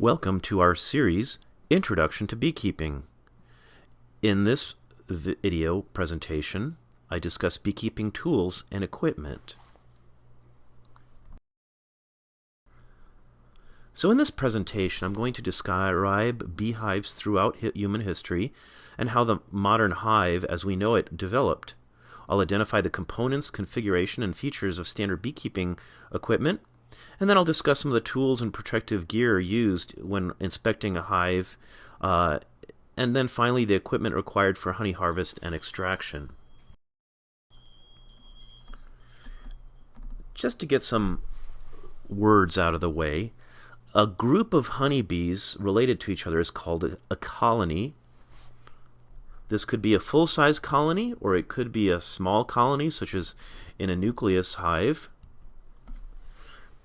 Welcome to our series, Introduction to Beekeeping. In this video presentation, I discuss beekeeping tools and equipment. So in this presentation, I'm going to describe beehives throughout human history and how the modern hive as we know it developed. I'll identify the components, configuration, and features of standard beekeeping equipment, and then I'll discuss some of the tools and protective gear used when inspecting a hive, and then finally the equipment required for honey harvest and extraction. Just to get some words out of the way, a group of honeybees related to each other is called a colony. This could be a full-size colony, or it could be a small colony, such as in a nucleus hive.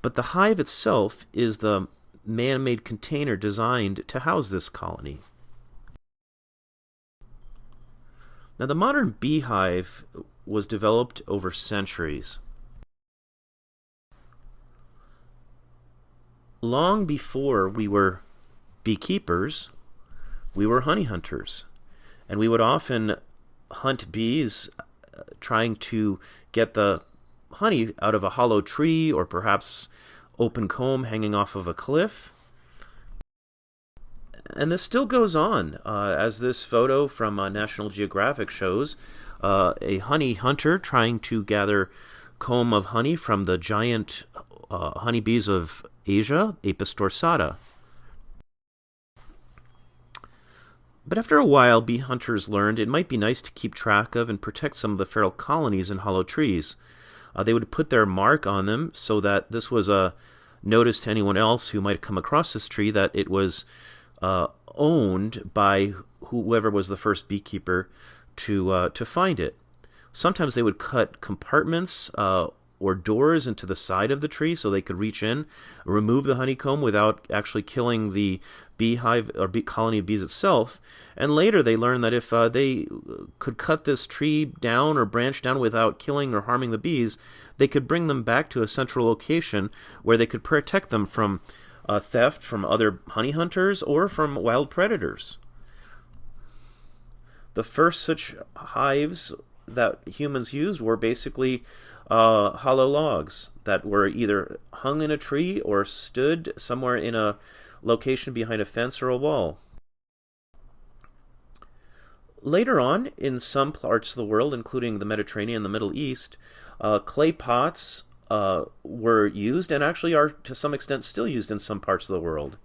But the hive itself is the man-made container designed to house this colony. Now, the modern beehive was developed over centuries. Long before we were beekeepers, we were honey hunters, and we would often hunt bees trying to get the honey out of a hollow tree or perhaps open comb hanging off of a cliff. And this still goes on, as this photo from National Geographic shows, a honey hunter trying to gather comb of honey from the giant honeybees of Asia, Apis dorsata. But after a while, bee hunters learned it might be nice to keep track of and protect some of the feral colonies in hollow trees. They would put their mark on them so that this was a notice to anyone else who might come across this tree that it was owned by whoever was the first beekeeper to find it. Sometimes they would cut compartments or doors into the side of the tree so they could reach in, remove the honeycomb without actually killing the beehive or bee colony of bees itself. And later they learned that if they could cut this tree down or branch down without killing or harming the bees, they could bring them back to a central location where they could protect them from theft from other honey hunters or from wild predators. The first such hives that humans used were basically hollow logs that were either hung in a tree or stood somewhere in a location behind a fence or a wall. Later on, in some parts of the world, including the Mediterranean and the Middle East, clay pots were used and actually are to some extent still used in some parts of the world.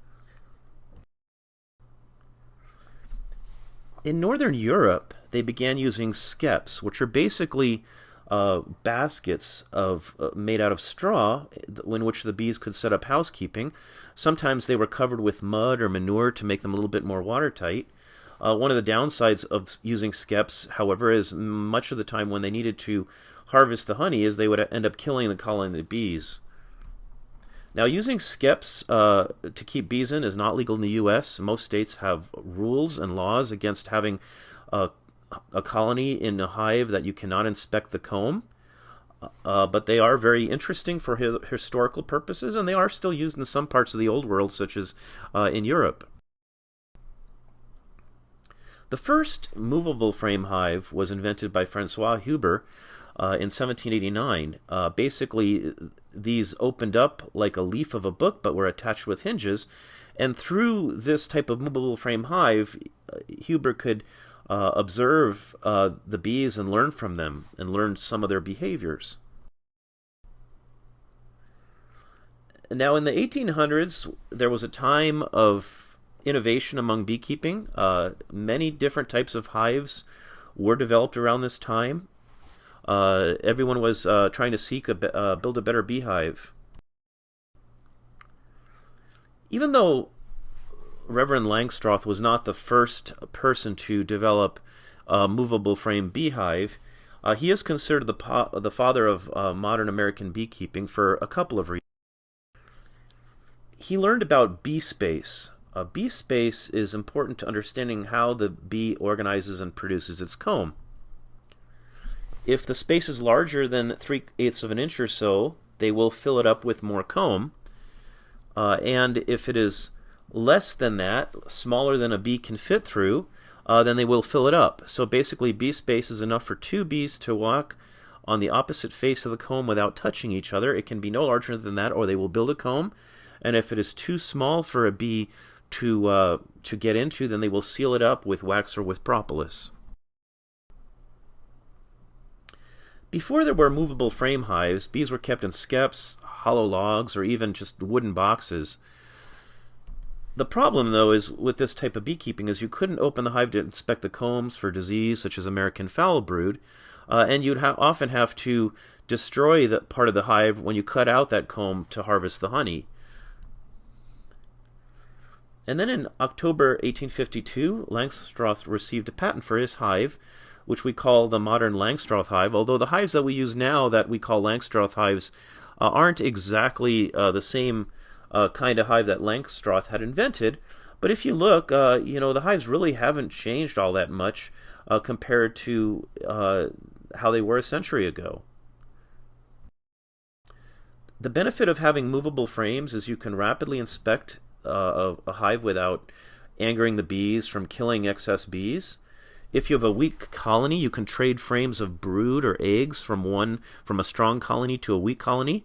In Northern Europe, they began using skeps, which are basically baskets made out of straw in which the bees could set up housekeeping. Sometimes they were covered with mud or manure to make them a little bit more watertight. One of the downsides of using skeps, however, is much of the time when they needed to harvest the honey is they would end up killing the colony of bees. Now, using skeps to keep bees in is not legal in the U.S. Most states have rules and laws against having a colony in a hive that you cannot inspect the comb, but they are very interesting for historical purposes, and they are still used in some parts of the old world, such as in Europe. The first movable frame hive was invented by Francois Huber in 1789. Basically, these opened up like a leaf of a book, but were attached with hinges, and through this type of movable frame hive, Huber could observe the bees and learn from them and learn some of their behaviors. Now, in the 1800s, there was a time of innovation among beekeeping. Many different types of hives were developed around this time. Everyone was trying to build a better beehive. Even though Reverend Langstroth was not the first person to develop a movable frame beehive, he is considered the father of modern American beekeeping for a couple of reasons. He learned about bee space. Bee space is important to understanding how the bee organizes and produces its comb. If the space is larger than 3/8 of an inch or so, they will fill it up with more comb. And if it is less than that, smaller than a bee can fit through, then they will fill it up. So basically, bee space is enough for two bees to walk on the opposite face of the comb without touching each other. It can be no larger than that, or they will build a comb. And if it is too small for a bee to get into, then they will seal it up with wax or with propolis. Before there were movable frame hives, bees were kept in skeps, hollow logs, or even just wooden boxes. The problem, though, is with this type of beekeeping is you couldn't open the hive to inspect the combs for disease, such as American foul brood, and you'd often have to destroy that part of the hive when you cut out that comb to harvest the honey. And then in October 1852, Langstroth received a patent for his hive, which we call the modern Langstroth hive, although the hives that we use now that we call Langstroth hives aren't exactly the same kind of hive that Langstroth had invented. But if you look, the hives really haven't changed all that much compared to how they were a century ago. The benefit of having movable frames is you can rapidly inspect a hive without angering the bees from killing excess bees. If you have a weak colony, you can trade frames of brood or eggs from a strong colony to a weak colony.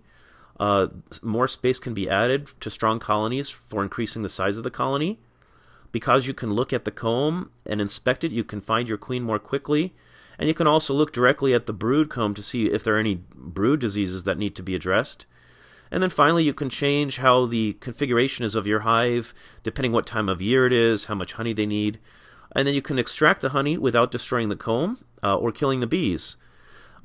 More space can be added to strong colonies for increasing the size of the colony. Because you can look at the comb and inspect it, you can find your queen more quickly. And you can also look directly at the brood comb to see if there are any brood diseases that need to be addressed. And then finally, you can change how the configuration is of your hive, depending what time of year it is, how much honey they need. And then you can extract the honey without destroying the comb or killing the bees.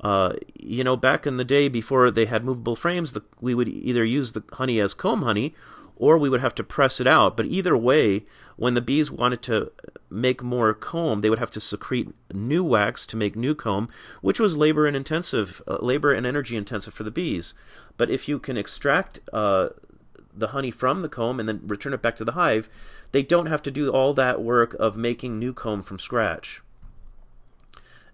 Back in the day before they had movable frames, we would either use the honey as comb honey or we would have to press it out. But either way, when the bees wanted to make more comb, they would have to secrete new wax to make new comb, which was labor and energy intensive for the bees. But if you can extract the honey from the comb and then return it back to the hive, they don't have to do all that work of making new comb from scratch.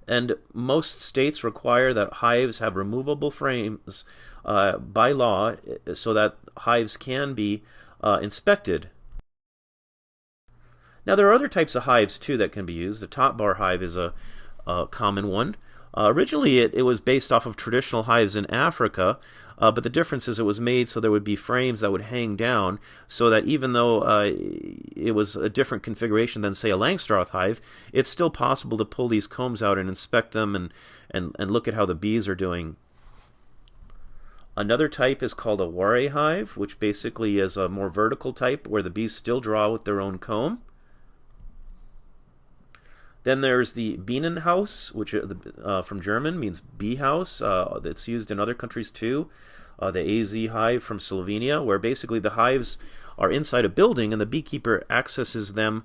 And most states require that hives have removable frames by law so that hives can be inspected. Now there are other types of hives too that can be used. The top bar hive is a common one. Originally it was based off of traditional hives in Africa, but the difference is it was made so there would be frames that would hang down so that even though it was a different configuration than, say, a Langstroth hive, it's still possible to pull these combs out and inspect them and look at how the bees are doing. Another type is called a ware hive, which basically is a more vertical type where the bees still draw with their own comb. Then there's the Bienenhaus, which from German means bee house. It's used in other countries too. The AZ hive from Slovenia, where basically the hives are inside a building and the beekeeper accesses them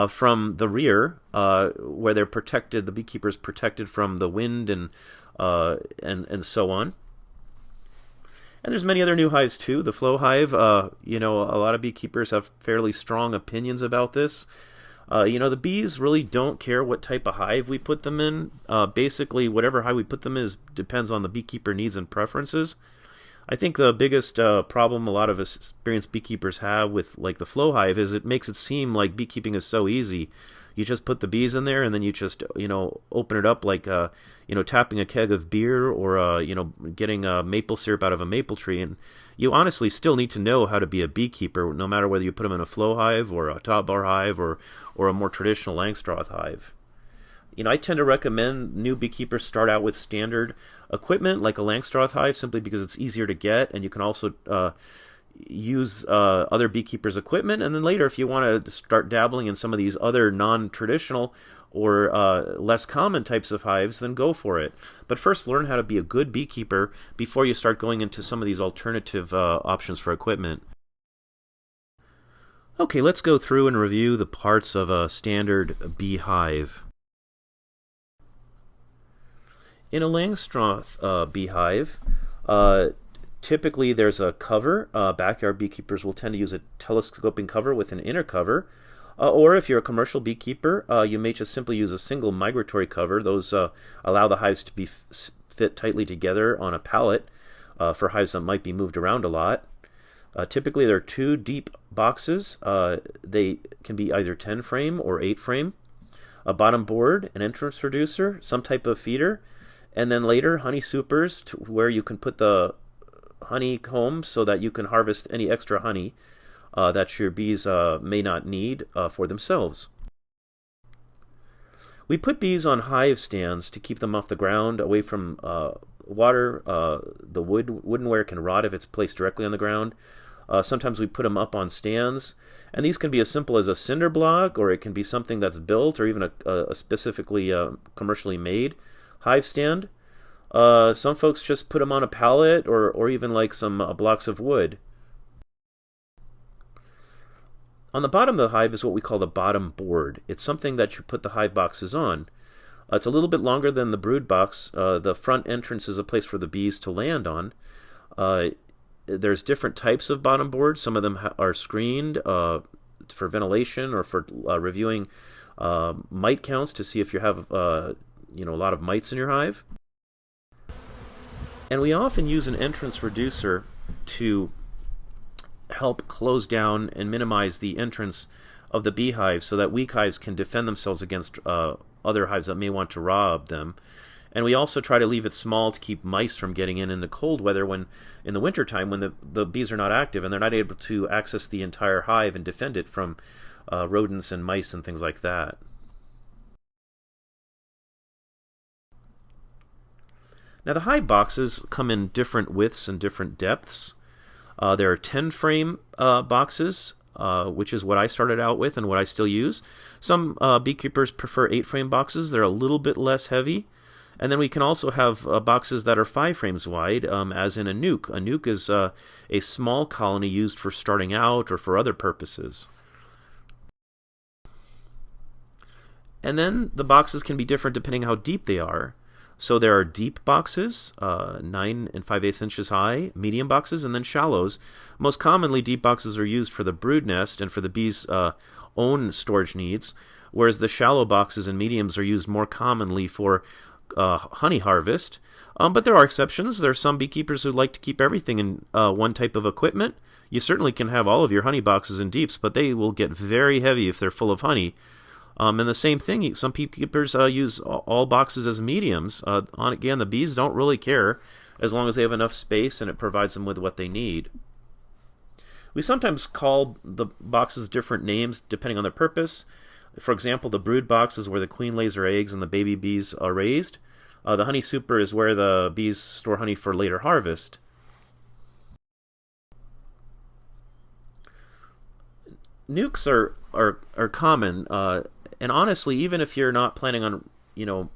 from the rear, where they're protected. The beekeeper is protected from the wind and so on. And there's many other new hives too. The flow hive, a lot of beekeepers have fairly strong opinions about this. The bees really don't care what type of hive we put them in. Basically, whatever hive we put them in depends on the beekeeper needs and preferences. I think the biggest problem a lot of experienced beekeepers have with the flow hive is it makes it seem like beekeeping is so easy. You just put the bees in there and then you just open it up like tapping a keg of beer or getting maple syrup out of a maple tree. And you honestly still need to know how to be a beekeeper, no matter whether you put them in a flow hive or a top bar hive or a more traditional Langstroth hive. I tend to recommend new beekeepers start out with standard equipment like a Langstroth hive simply because it's easier to get, and you can also use other beekeepers' equipment. And then later, if you want to start dabbling in some of these other non-traditional or less common types of hives, then go for it. But first, learn how to be a good beekeeper before you start going into some of these alternative options for equipment. Okay, let's go through and review the parts of a standard beehive. In a Langstroth beehive, typically there's a cover. Backyard beekeepers will tend to use a telescoping cover with an inner cover. Or if you're a commercial beekeeper, you may just simply use a single migratory cover. Those allow the hives to be fit tightly together on a pallet for hives that might be moved around a lot. Typically there are two deep boxes. They can be either 10 frame or 8 frame. A bottom board, an entrance reducer, some type of feeder, and then later honey supers where you can put the honeycomb so that you can harvest any extra honey that your bees may not need for themselves. We put bees on hive stands to keep them off the ground, away from water. The woodenware can rot if it's placed directly on the ground. Sometimes we put them up on stands, and these can be as simple as a cinder block, or it can be something that's built, or even a specifically commercially made hive stand. Some folks just put them on a pallet, or even like some blocks of wood. On the bottom of the hive is what we call the bottom board. It's something that you put the hive boxes on. It's a little bit longer than the brood box. The front entrance is a place for the bees to land on. There's different types of bottom boards. Some of them are screened for ventilation or for reviewing mite counts to see if you have a lot of mites in your hive. And we often use an entrance reducer to help close down and minimize the entrance of the beehive so that weak hives can defend themselves against other hives that may want to rob them. And we also try to leave it small to keep mice from getting in the cold weather, when in the wintertime when the bees are not active and they're not able to access the entire hive and defend it from rodents and mice and things like that. Now the hive boxes come in different widths and different depths. There are 10 frame boxes, which is what I started out with and what I still use. Some beekeepers prefer 8 frame boxes. They're a little bit less heavy. And then we can also have boxes that are 5 frames wide, as in a nuke. A nuke is a small colony used for starting out or for other purposes. And then the boxes can be different depending how deep they are. So there are deep boxes, 9 and 5/8 inches high, medium boxes, and then shallows. Most commonly, deep boxes are used for the brood nest and for the bees' own storage needs, whereas the shallow boxes and mediums are used more commonly for honey harvest. But there are exceptions. There are some beekeepers who like to keep everything in one type of equipment. You certainly can have all of your honey boxes in deeps, but they will get very heavy if they're full of honey. And the same thing, some beekeepers use all boxes as mediums. Again, the bees don't really care as long as they have enough space and it provides them with what they need. We sometimes call the boxes different names depending on their purpose. For example, the brood box is where the queen lays her eggs and the baby bees are raised. The honey super is where the bees store honey for later harvest. Nukes are common. And honestly, even if you're not planning on,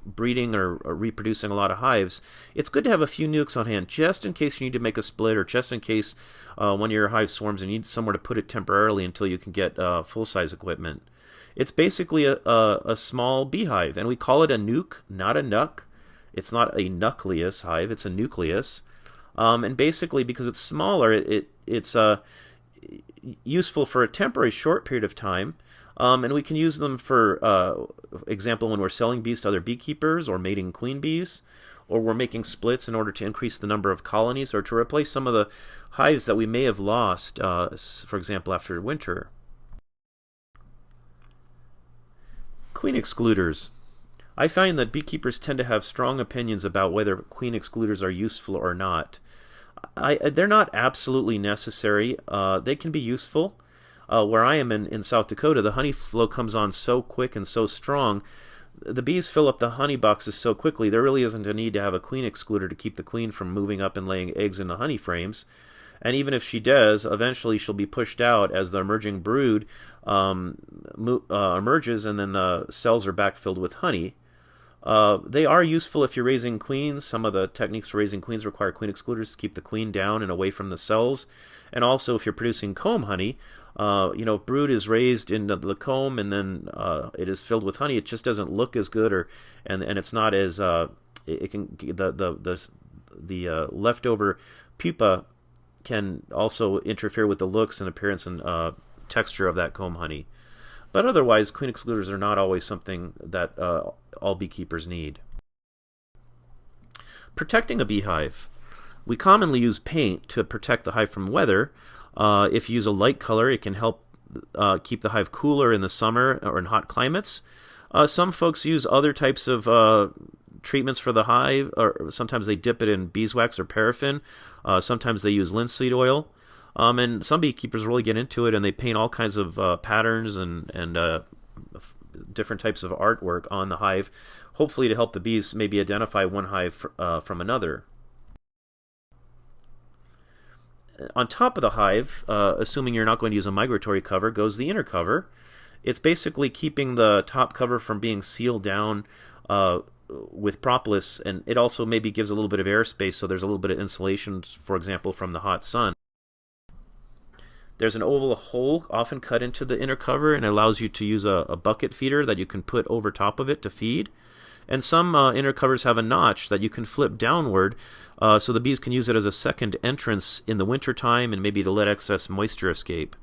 breeding or reproducing a lot of hives, it's good to have a few nukes on hand, just in case you need to make a split, or just in case one of your hive swarms and you need somewhere to put it temporarily until you can get full-size equipment. It's basically a small beehive, and we call it a nuke, not a nuc. It's not a nucleus hive; it's a nucleus. And basically, because it's smaller, it's useful for a temporary short period of time. And we can use them for example when we're selling bees to other beekeepers, or mating queen bees, or we're making splits in order to increase the number of colonies, or to replace some of the hives that we may have lost, for example, after winter. Queen excluders. I find that beekeepers tend to have strong opinions about whether queen excluders are useful or not. They're not absolutely necessary. They can be useful. Where I am in South Dakota, the honey flow comes on so quick and so strong. The bees fill up the honey boxes so quickly, there really isn't a need to have a queen excluder to keep the queen from moving up and laying eggs in the honey frames. And even if she does, eventually she'll be pushed out as the emerging brood emerges, and then the cells are backfilled with honey. They are useful if you're raising queens. Some of the techniques for raising queens require queen excluders to keep the queen down and away from the cells. And also if you're producing comb honey, if brood is raised in the comb and then it is filled with honey, it just doesn't look as good, and it's not as it can the leftover pupa can also interfere with the looks and appearance and texture of that comb honey. But otherwise, queen excluders are not always something that all beekeepers need. Protecting a beehive. We commonly use paint to protect the hive from weather. If you use a light color, it can help keep the hive cooler in the summer or in hot climates. Some folks use other types of treatments for the hive, or sometimes they dip it in beeswax or paraffin. Sometimes they use linseed oil. And some beekeepers really get into it, and they paint all kinds of patterns and different types of artwork on the hive, hopefully to help the bees maybe identify one hive from another. On top of the hive, assuming you're not going to use a migratory cover, goes the inner cover. It's basically keeping the top cover from being sealed down with propolis, and it also maybe gives a little bit of airspace, so there's a little bit of insulation, for example, from the hot sun. There's an oval hole often cut into the inner cover, and it allows you to use a bucket feeder that you can put over top of it to feed. And some inner covers have a notch that you can flip downward, so the bees can use it as a second entrance in the wintertime and maybe to let excess moisture escape.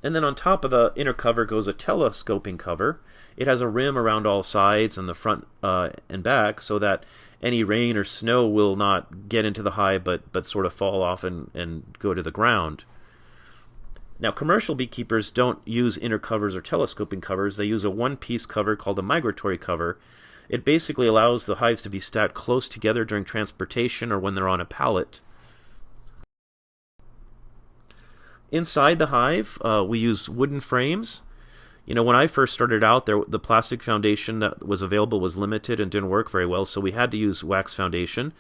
And then on top of the inner cover goes a telescoping cover. It has a rim around all sides and the front and back, so that any rain or snow will not get into the hive but sort of fall off and go to the ground. Now, commercial beekeepers don't use inner covers or telescoping covers. They use a one-piece cover called a migratory cover. It basically allows the hives to be stacked close together during transportation or when they're on a pallet. Inside the hive, we use wooden frames. You know, when I first started out, the plastic foundation that was available was limited and didn't work very well, so we had to use wax foundation.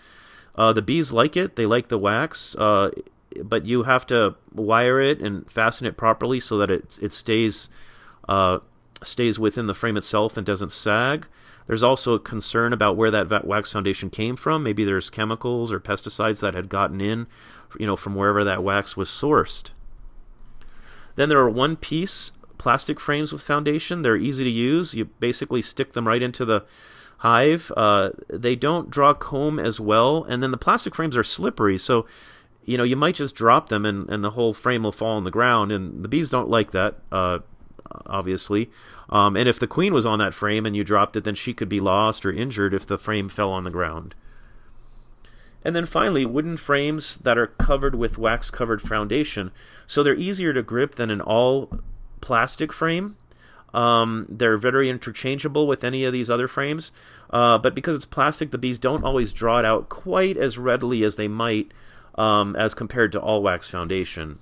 The bees like it. They like the wax, but you have to wire it and fasten it properly so that it stays within the frame itself and doesn't sag. There's also a concern about where that wax foundation came from. Maybe there's chemicals or pesticides that had gotten in, from wherever that wax was sourced. Then there are one-piece plastic frames with foundation. They're easy to use. You basically stick them right into the hive. They don't draw comb as well, and then the plastic frames are slippery, so you might just drop them and the whole frame will fall on the ground, and the bees don't like that, obviously. And if the queen was on that frame and you dropped it, then she could be lost or injured if the frame fell on the ground. And then finally, wooden frames that are covered with wax-covered foundation. So they're easier to grip than an all-plastic frame. They're very interchangeable with any of these other frames. But because it's plastic, the bees don't always draw it out quite as readily as they might as compared to all-wax foundation.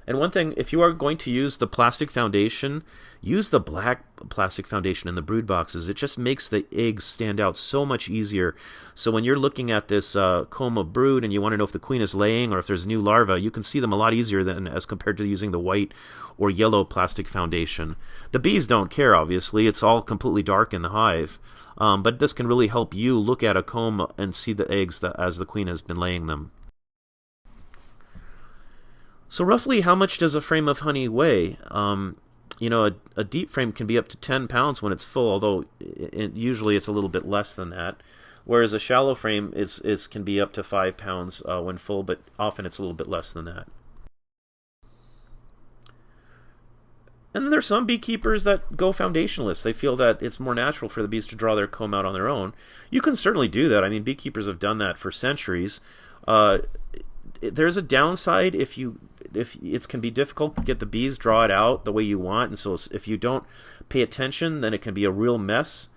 And one thing, if you are going to use the plastic foundation, use the black plastic foundation in the brood boxes. It just makes the eggs stand out so much easier. So when you're looking at this comb of brood and you want to know if the queen is laying or if there's new larvae, you can see them a lot easier than as compared to using the white or yellow plastic foundation. The bees don't care, obviously. It's all completely dark in the hive. But this can really help you look at a comb and see the eggs as the queen has been laying them. So roughly how much does a frame of honey weigh? A deep frame can be up to 10 pounds when it's full, although usually it's a little bit less than that. Whereas a shallow frame can be up to 5 pounds when full, but often it's a little bit less than that. And then there's some beekeepers that go foundationless. They feel that it's more natural for the bees to draw their comb out on their own. You can certainly do that. I mean, beekeepers have done that for centuries. There's a downside if it can be difficult to get the bees draw it out the way you want, and so if you don't pay attention, then it can be a real mess.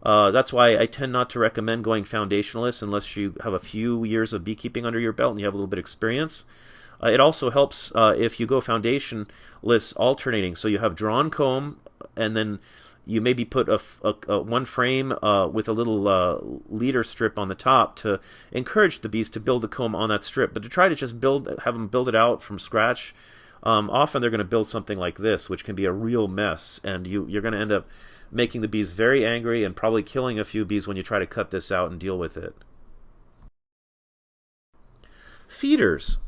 That's why I tend not to recommend going foundationless unless you have a few years of beekeeping under your belt and you have a little bit of experience. It also helps if you go foundationless alternating, so you have drawn comb and then you maybe put a one frame with a little leader strip on the top to encourage the bees to build the comb on that strip. But to try to just have them build it out from scratch, often they're going to build something like this, which can be a real mess, and you're going to end up making the bees very angry and probably killing a few bees when you try to cut this out and deal with it. Feeders.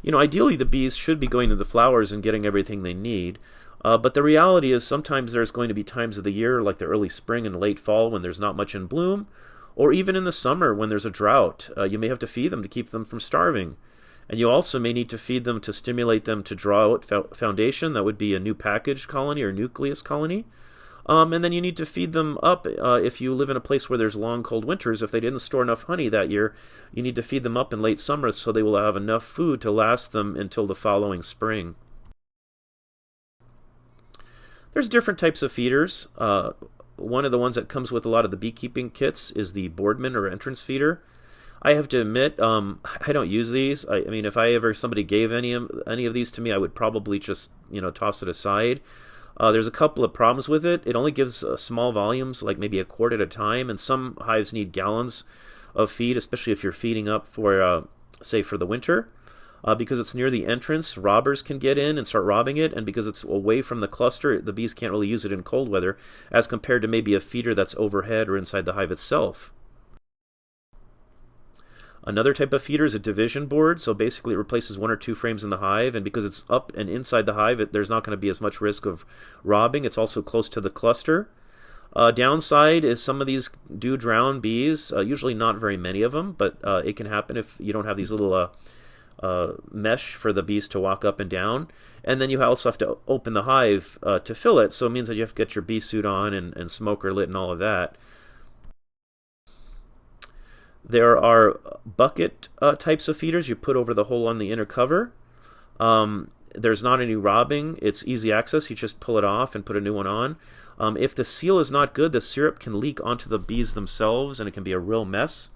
Ideally the bees should be going to the flowers and getting everything they need. But the reality is sometimes there's going to be times of the year, like the early spring and late fall, when there's not much in bloom, or even in the summer when there's a drought. You may have to feed them to keep them from starving. And you also may need to feed them to stimulate them to draw out foundation. That would be a new package colony or nucleus colony. And then you need to feed them up if you live in a place where there's long, cold winters. If they didn't store enough honey that year, you need to feed them up in late summer so they will have enough food to last them until the following spring. There's different types of feeders. One of the ones that comes with a lot of the beekeeping kits is the Boardman or entrance feeder. I have to admit, I don't use these. I mean, if somebody gave any of these to me, I would probably just toss it aside. There's a couple of problems with it. It only gives small volumes, like maybe a quart at a time, and some hives need gallons of feed, especially if you're feeding up for, say, for the winter. Because it's near the entrance, robbers can get in and start robbing it, and because it's away from the cluster, the bees can't really use it in cold weather, as compared to maybe a feeder that's overhead or inside the hive itself. Another type of feeder is a division board, so basically it replaces one or two frames in the hive, and because it's up and inside the hive, there's not going to be as much risk of robbing. It's also close to the cluster. Downside is some of these do drown bees, usually not very many of them, but it can happen if you don't have these little mesh for the bees to walk up and down. And then you also have to open the hive to fill it, so it means that you have to get your bee suit on and smoker lit and all of that. There are bucket types of feeders you put over the hole on the inner cover. There's not any robbing. It's easy access. You just pull it off and put a new one on. If the seal is not good, the syrup can leak onto the bees themselves, and it can be a real mess.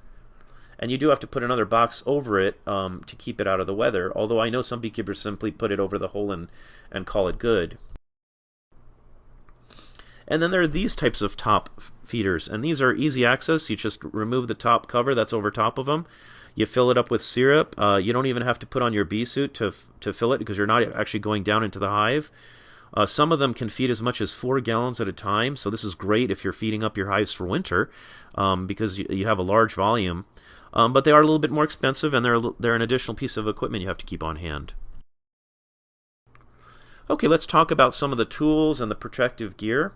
And you do have to put another box over it to keep it out of the weather, although I know some beekeepers simply put it over the hole and call it good. And then there are these types of top feeders, and these are easy access. You just remove the top cover that's over top of them. You fill it up with syrup. You don't even have to put on your bee suit to fill it because you're not actually going down into the hive. Some of them can feed as much as 4 gallons at a time, so this is great if you're feeding up your hives for winter because you have a large volume. But they are a little bit more expensive, and they're an additional piece of equipment you have to keep on hand. Okay, let's talk about some of the tools and the protective gear.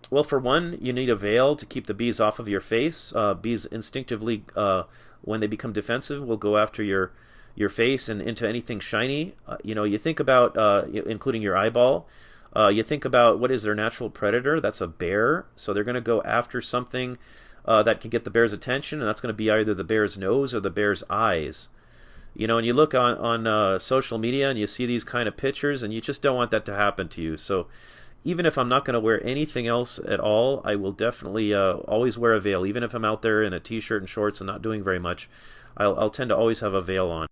Well, for one, you need a veil to keep the bees off of your face. Bees instinctively, when they become defensive, will go after your face and into anything shiny. You think about, including your eyeball, you think about what is their natural predator. That's a bear. So they're going to go after something that can get the bear's attention, and that's going to be either the bear's nose or the bear's eyes. And you look on social media and you see these kind of pictures, and you just don't want that to happen to you. So even if I'm not going to wear anything else at all, I will definitely always wear a veil. Even if I'm out there in a t-shirt and shorts and not doing very much, I'll tend to always have a veil on.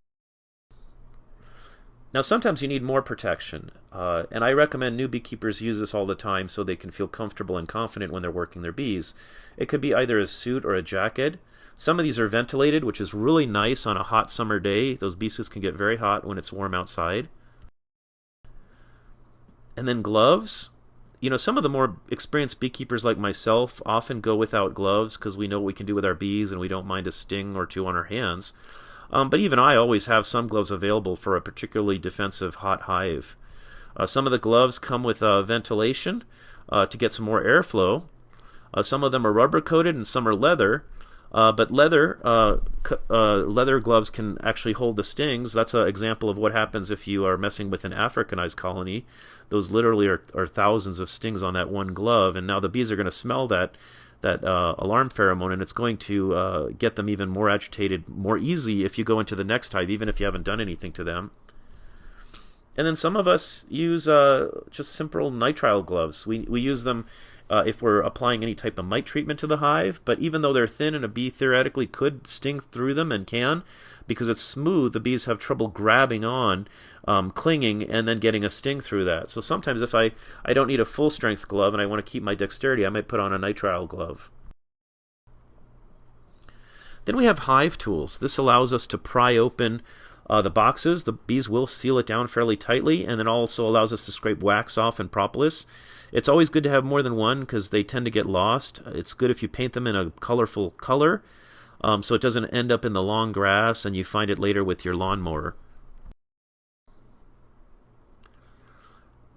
Now, sometimes you need more protection, and I recommend new beekeepers use this all the time so they can feel comfortable and confident when they're working their bees. It could be either a suit or a jacket. Some of these are ventilated, which is really nice on a hot summer day. Those bee suits can get very hot when it's warm outside. And then gloves. Some of the more experienced beekeepers like myself often go without gloves because we know what we can do with our bees and we don't mind a sting or two on our hands. But even I always have some gloves available for a particularly defensive hot hive. Some of the gloves come with ventilation to get some more airflow. Some of them are rubber coated and some are leather. But leather gloves can actually hold the stings. That's an example of what happens if you are messing with an Africanized colony. Those literally are thousands of stings on that one glove, and now the bees are going to smell that alarm pheromone, and it's going to get them even more agitated more easy if you go into the next hive, even if you haven't done anything to them. And then some of us use just simple nitrile gloves. We use them if we're applying any type of mite treatment to the hive, but even though they're thin and a bee theoretically could sting through them and can, because it's smooth, the bees have trouble grabbing on, clinging, and then getting a sting through that. So sometimes if I don't need a full strength glove and I want to keep my dexterity, I might put on a nitrile glove. Then we have hive tools. This allows us to pry open the boxes. The bees will seal it down fairly tightly, and then also allows us to scrape wax off and propolis. It's always good to have more than one because they tend to get lost. It's good if you paint them in a colorful color so it doesn't end up in the long grass and you find it later with your lawnmower.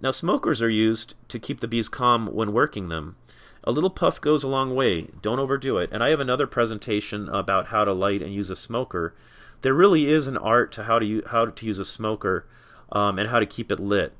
Now, smokers are used to keep the bees calm when working them. A little puff goes a long way. Don't overdo it. And I have another presentation about how to light and use a smoker. There really is an art to how to use a smoker and how to keep it lit.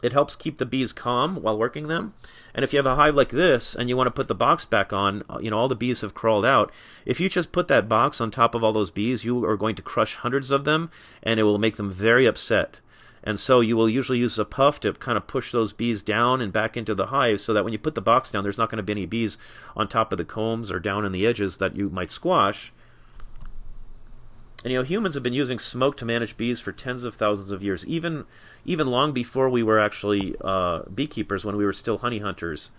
It helps keep the bees calm while working them. And if you have a hive like this and you want to put the box back on, all the bees have crawled out. If you just put that box on top of all those bees, you are going to crush hundreds of them, and it will make them very upset. And so you will usually use a puff to kind of push those bees down and back into the hive, so that when you put the box down, there's not going to be any bees on top of the combs or down in the edges that you might squash. And humans have been using smoke to manage bees for tens of thousands of years, even long before we were actually beekeepers, when we were still honey hunters.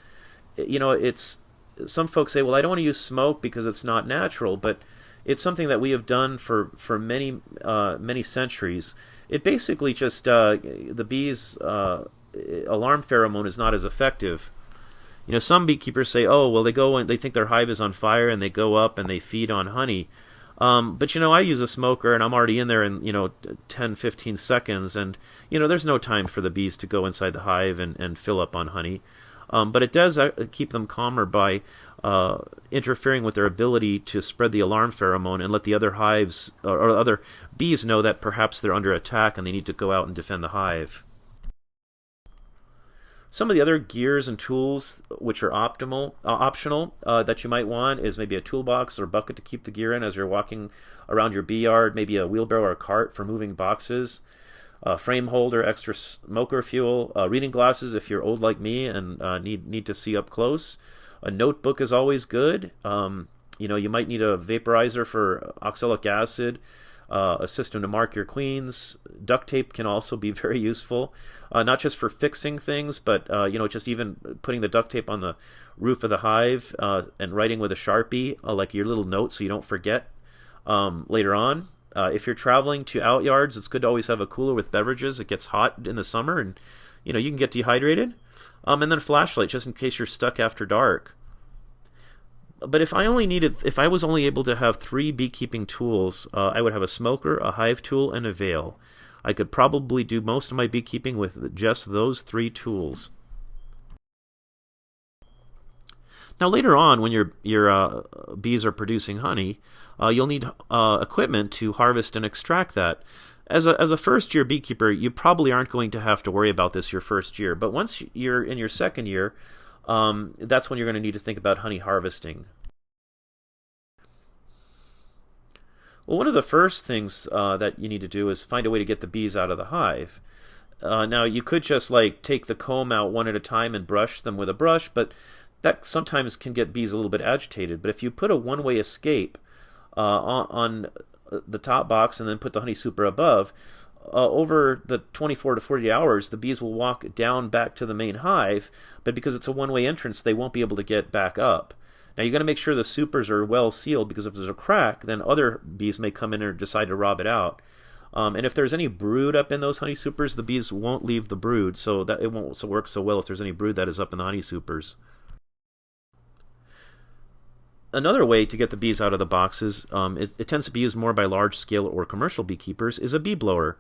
It's some folks say, well, I don't want to use smoke because it's not natural, but it's something that we have done for many centuries. It basically just the bees' alarm pheromone is not as effective. Some beekeepers say, oh, well, they go and they think their hive is on fire and they go up and they feed on honey. But I use a smoker and I'm already in there in 10, 15 seconds, and there's no time for the bees to go inside the hive and fill up on honey. But it does keep them calmer by interfering with their ability to spread the alarm pheromone and let the other hives or other bees know that perhaps they're under attack and they need to go out and defend the hive. Some of the other gears and tools which are optional that you might want is maybe a toolbox or bucket to keep the gear in as you're walking around your bee yard, maybe a wheelbarrow or a cart for moving boxes, a frame holder, extra smoker fuel, reading glasses if you're old like me and need to see up close. A notebook is always good. You might need a vaporizer for oxalic acid, a system to mark your queens. Duct tape can also be very useful, not just for fixing things, but just even putting the duct tape on the roof of the hive and writing with a Sharpie, like your little note, so you don't forget later on. If you're traveling to out yards, it's good to always have a cooler with beverages. It gets hot in the summer, and you can get dehydrated. And then a flashlight, just in case you're stuck after dark. But if I was only able to have 3 beekeeping tools, I would have a smoker, a hive tool, and a veil. I could probably do most of my beekeeping with just those 3 tools. Now later on, when your bees are producing honey, you'll need equipment to harvest and extract that. As a first-year beekeeper, you probably aren't going to have to worry about this your first year. But once you're in your second year, that's when you're going to need to think about honey harvesting. Well, one of the first things that you need to do is find a way to get the bees out of the hive. Now, you could just take the comb out one at a time and brush them with a brush, but that sometimes can get bees a little bit agitated. But if you put a one-way escape on the top box and then put the honey super above, over the 24 to 40 hours, the bees will walk down back to the main hive, but because it's a one-way entrance, they won't be able to get back up. Now, you got to make sure the supers are well sealed, because if there's a crack, then other bees may come in and decide to rob it out. And if there's any brood up in those honey supers, the bees won't leave the brood, so that it won't work so well if there's any brood that is up in the honey supers. Another way to get the bees out of the boxes, it tends to be used more by large-scale or commercial beekeepers, is a bee blower.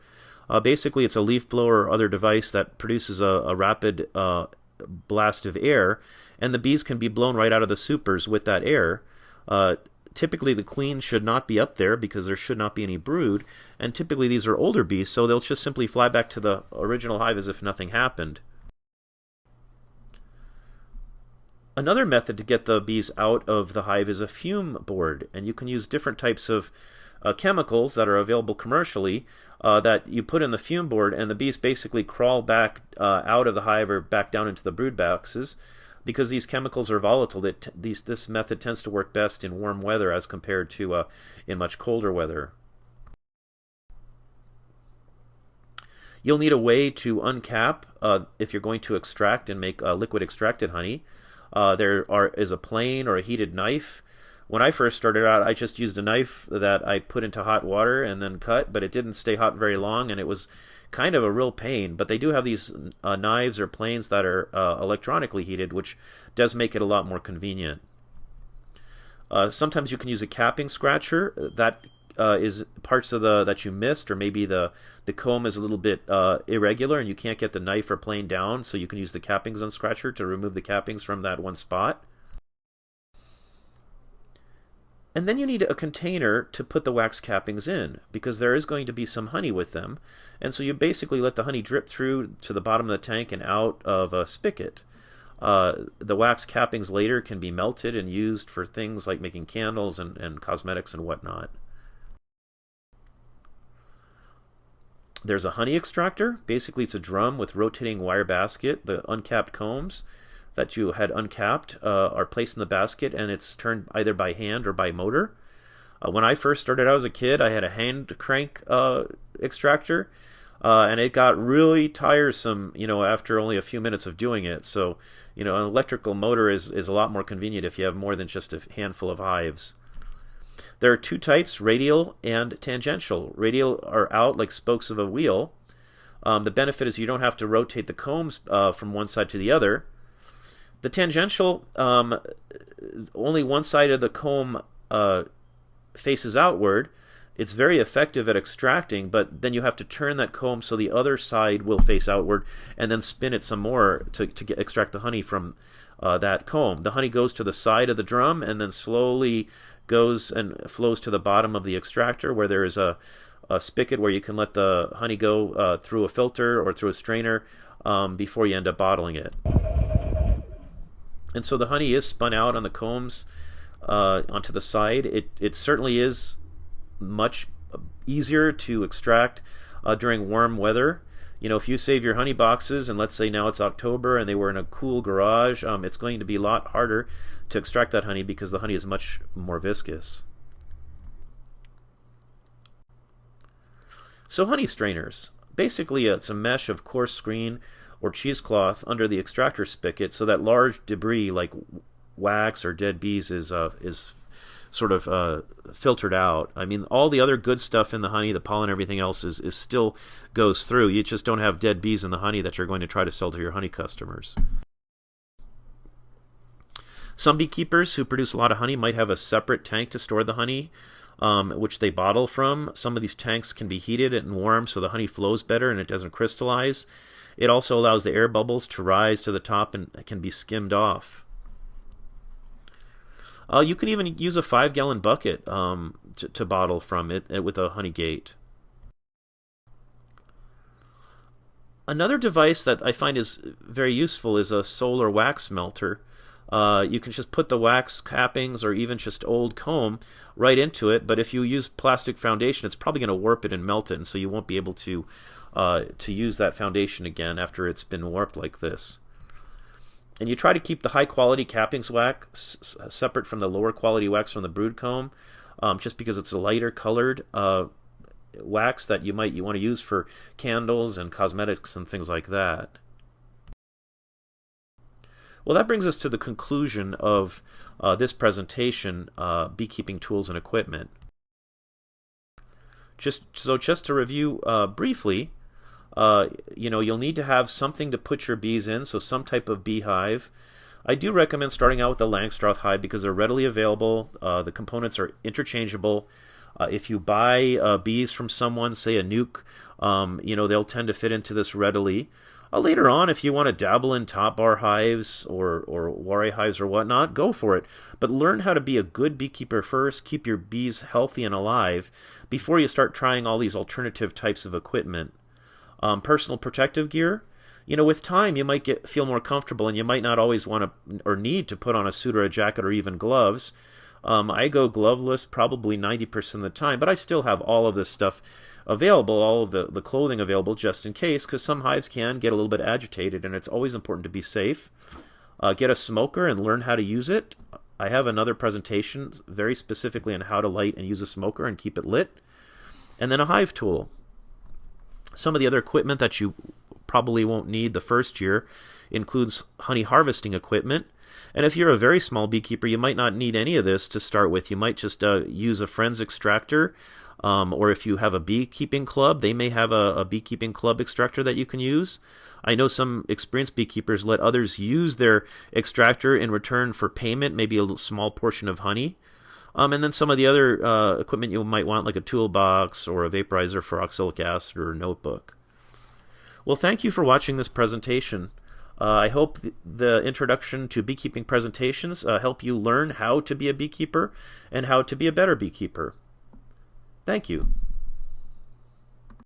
Basically, it's a leaf blower or other device that produces a rapid blast of air, and the bees can be blown right out of the supers with that air. Typically, the queen should not be up there because there should not be any brood, and typically these are older bees, so they'll just simply fly back to the original hive as if nothing happened. Another method to get the bees out of the hive is a fume board, and you can use different types of chemicals that are available commercially that you put in the fume board, and the bees basically crawl back out of the hive or back down into the brood boxes. Because these chemicals are volatile, this method tends to work best in warm weather as compared to in much colder weather. You'll need a way to uncap if you're going to extract and make liquid extracted honey. There is a plane or a heated knife. When I first started out, I just used a knife that I put into hot water and then cut, but it didn't stay hot very long, and it was kind of a real pain. But they do have these knives or planes that are electronically heated, which does make it a lot more convenient. Sometimes you can use a capping scratcher. That is parts of that you missed, or maybe the comb is a little bit irregular and you can't get the knife or plane down, so you can use the cappings on scratcher to remove the cappings from that one spot. And then you need a container to put the wax cappings in, because there is going to be some honey with them. And so you basically let the honey drip through to the bottom of the tank and out of a spigot. The wax cappings later can be melted and used for things like making candles and cosmetics and whatnot. There's a honey extractor. Basically, it's a drum with rotating wire basket. The uncapped combs that you had uncapped are placed in the basket, and it's turned either by hand or by motor. When I first started out as a kid, I had a hand crank extractor, and it got really tiresome, after only a few minutes of doing it. So, an electrical motor is a lot more convenient if you have more than just a handful of hives. There are two types, radial and tangential. Radial are out like spokes of a wheel. The benefit is you don't have to rotate the combs from one side to the other. The tangential, only one side of the comb faces outward. It's very effective at extracting, but then you have to turn that comb so the other side will face outward and then spin it some more to extract the honey from that comb. The honey goes to the side of the drum and then slowly goes and flows to the bottom of the extractor, where there is a spigot where you can let the honey go through a filter or through a strainer before you end up bottling it. And so the honey is spun out on the combs onto the side. It certainly is much easier to extract during warm weather. If you save your honey boxes, and let's say now it's October and they were in a cool garage, it's going to be a lot harder to extract that honey because the honey is much more viscous. So honey strainers. Basically, it's a mesh of coarse screen or cheesecloth under the extractor spigot so that large debris like wax or dead bees is sort of filtered out. I mean, all the other good stuff in the honey, the pollen, everything else is still goes through. You just don't have dead bees in the honey that you're going to try to sell to your honey customers. Some beekeepers who produce a lot of honey might have a separate tank to store the honey, which they bottle from. Some of these tanks can be heated and warmed so the honey flows better and it doesn't crystallize. It also allows the air bubbles to rise to the top and can be skimmed off. You can even use a 5-gallon bucket to bottle from it with a honey gate. Another device that I find is very useful is a solar wax melter. You can just put the wax cappings or even just old comb right into it, but if you use plastic foundation, it's probably going to warp it and melt it, and so you won't be able to use that foundation again after it's been warped like this. And you try to keep the high quality cappings wax separate from the lower quality wax from the brood comb, just because it's a lighter colored wax that you want to use for candles and cosmetics and things like that. Well, that brings us to the conclusion of this presentation, Beekeeping Tools and Equipment. Just to review briefly, you'll need to have something to put your bees in, so some type of beehive. I do recommend starting out with the Langstroth hive because they're readily available. The components are interchangeable. If you buy bees from someone, say a nuke, they'll tend to fit into this readily. Later on, if you want to dabble in top bar hives or ware hives or whatnot, go for it. But learn how to be a good beekeeper first. Keep your bees healthy and alive before you start trying all these alternative types of equipment. Personal protective gear. With time, you might feel more comfortable, and you might not always want to or need to put on a suit or a jacket or even gloves. I go gloveless probably 90% of the time, but I still have all of this stuff available, all of the clothing available just in case, because some hives can get a little bit agitated, and it's always important to be safe. Get a smoker and learn how to use it. I have another presentation very specifically on how to light and use a smoker and keep it lit. And then a hive tool. Some of the other equipment that you probably won't need the first year includes honey harvesting equipment. And if you're a very small beekeeper, you might not need any of this to start with. You might just use a friend's extractor, or if you have a beekeeping club, they may have a beekeeping club extractor that you can use. I know some experienced beekeepers let others use their extractor in return for payment, maybe a small portion of honey. And then some of the other equipment you might want, like a toolbox or a vaporizer for oxalic acid or a notebook. Well, thank you for watching this presentation. I hope the introduction to beekeeping presentations help you learn how to be a beekeeper and how to be a better beekeeper. Thank you.